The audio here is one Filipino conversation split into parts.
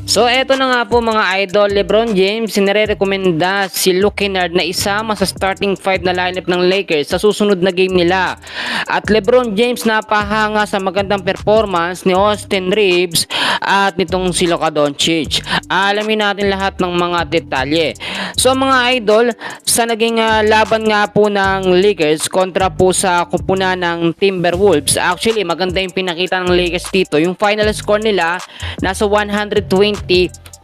So eto na nga po mga idol, LeBron James sinirekomenda si Luke Kennard na isama sa starting 5 na lineup ng Lakers sa susunod na game nila. At LeBron James napahanga sa magandang performance ni Austin Reeves at nitong si Luka Doncic. Alamin natin lahat ng mga detalye. So mga idol, sa naging laban nga po ng Lakers kontra po sa kupunan ng Timberwolves, actually maganda yung pinakita ng Lakers dito. Yung final score nila nasa 120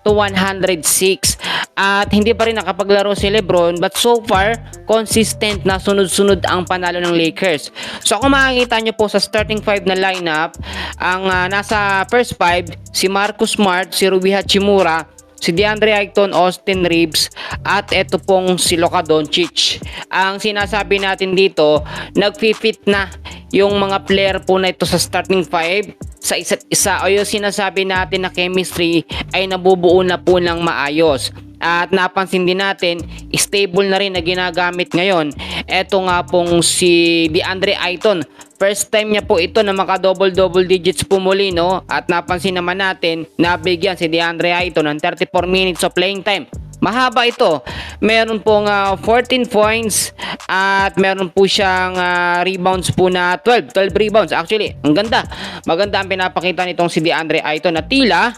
to 106 at hindi pa rin nakapaglaro si LeBron, but so far consistent na sunod-sunod ang panalo ng Lakers. So kung makikita nyo po sa starting 5 na lineup, ang nasa first 5 si Marcus Smart, si Rui Hachimura, si DeAndre Ayton, Austin Reeves at eto pong si Luka Doncic. Ang sinasabi natin dito, nagfi-fit na yung mga player po na ito sa starting 5 sa isa't isa, o yung sinasabi natin na chemistry ay nabubuo na po ng maayos. At napansin din natin, stable na rin na ginagamit ngayon. Eto nga pong si DeAndre Ayton. First time niya po ito na maka-double digits po muli, no? At napansin naman natin, nabigyan si DeAndre Ayton ng 34 minutes of playing time. Mahaba ito. Meron pong 14 points at meron po siyang rebounds po na 12 rebounds. Actually, ang ganda. Maganda ang pinapakita nitong si DeAndre Ayton na tila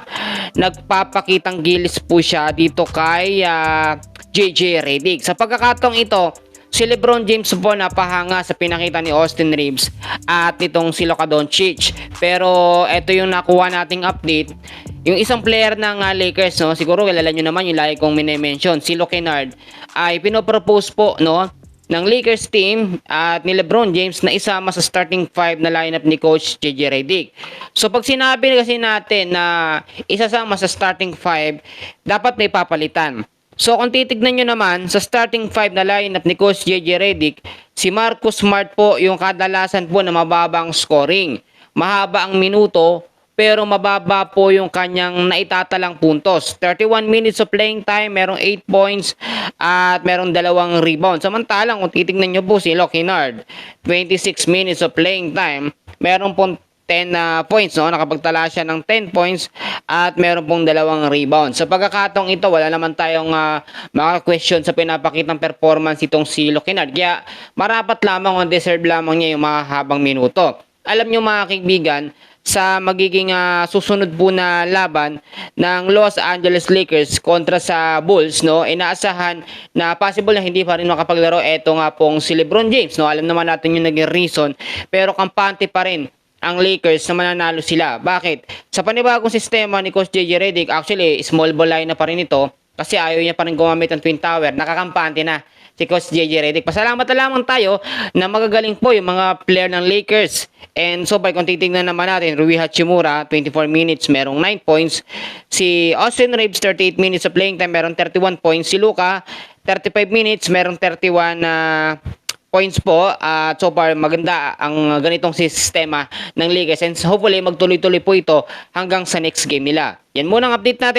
nagpapakitang gilis po siya dito kay JJ Redick. Sa pagkakataong ito, si LeBron James po napahanga sa pinakita ni Austin Reeves at nitong si Luka Doncic. Pero ito yung nakuha nating update. Yung isang player ng Lakers, no, siguro kilala nyo naman yung lagi kong minimension, si Luke Kennard, ay pinopropose po, no, ng Lakers team at ni LeBron James na isama sa starting 5 na lineup ni Coach JJ Redick. So pag sinabi kasi natin na isasama sa starting 5, dapat may papalitan. So kung titignan nyo naman sa starting 5 na lineup ni Coach JJ Redick, si Marcus Smart po yung kadalasan po na mababang scoring. Mahaba ang minuto, pero mababa po yung kanyang naitatalang puntos. 31 minutes of playing time, merong 8 points at merong 2 rebounds. Samantalang kung titignan nyo po si Luke Kennard, 26 minutes of playing time, meron pong 10 points, no? Nakapagtala siya ng 10 points at meron pong 2 rebounds. Sa pagkakataong ito, wala naman tayong mga question sa pinapakitang performance itong si Luke Kennard. Kaya marapat lamang o deserve lamang niya yung mahabang minuto. Alam nyo mga kaibigan, sa magiging susunod po na laban ng Los Angeles Lakers kontra sa Bulls, no, inaasahan na possible na hindi pa rin makapaglaro eto nga pong si LeBron James, no. Alam naman natin yung naging reason, pero kampante pa rin ang Lakers na mananalo sila. Bakit? Sa panibagong sistema ni Coach JJ Redick, actually small ball line na pa rin ito kasi ayaw niya pa rin gumamit ng Twin Tower. Nakakampante na si Coach JJ Redick. Pasalamat na lamang tayo na magagaling po yung mga player ng Lakers. And so, kung titignan naman natin, Rui Hachimura, 24 minutes, merong 9 points. Si Austin Reeves, 38 minutes of playing time, merong 31 points. Si Luka, 35 minutes, merong 31 points po. At so far, maganda ang ganitong sistema ng Lakers. And hopefully, magtuloy-tuloy po ito hanggang sa next game nila. Yan muna ang update natin.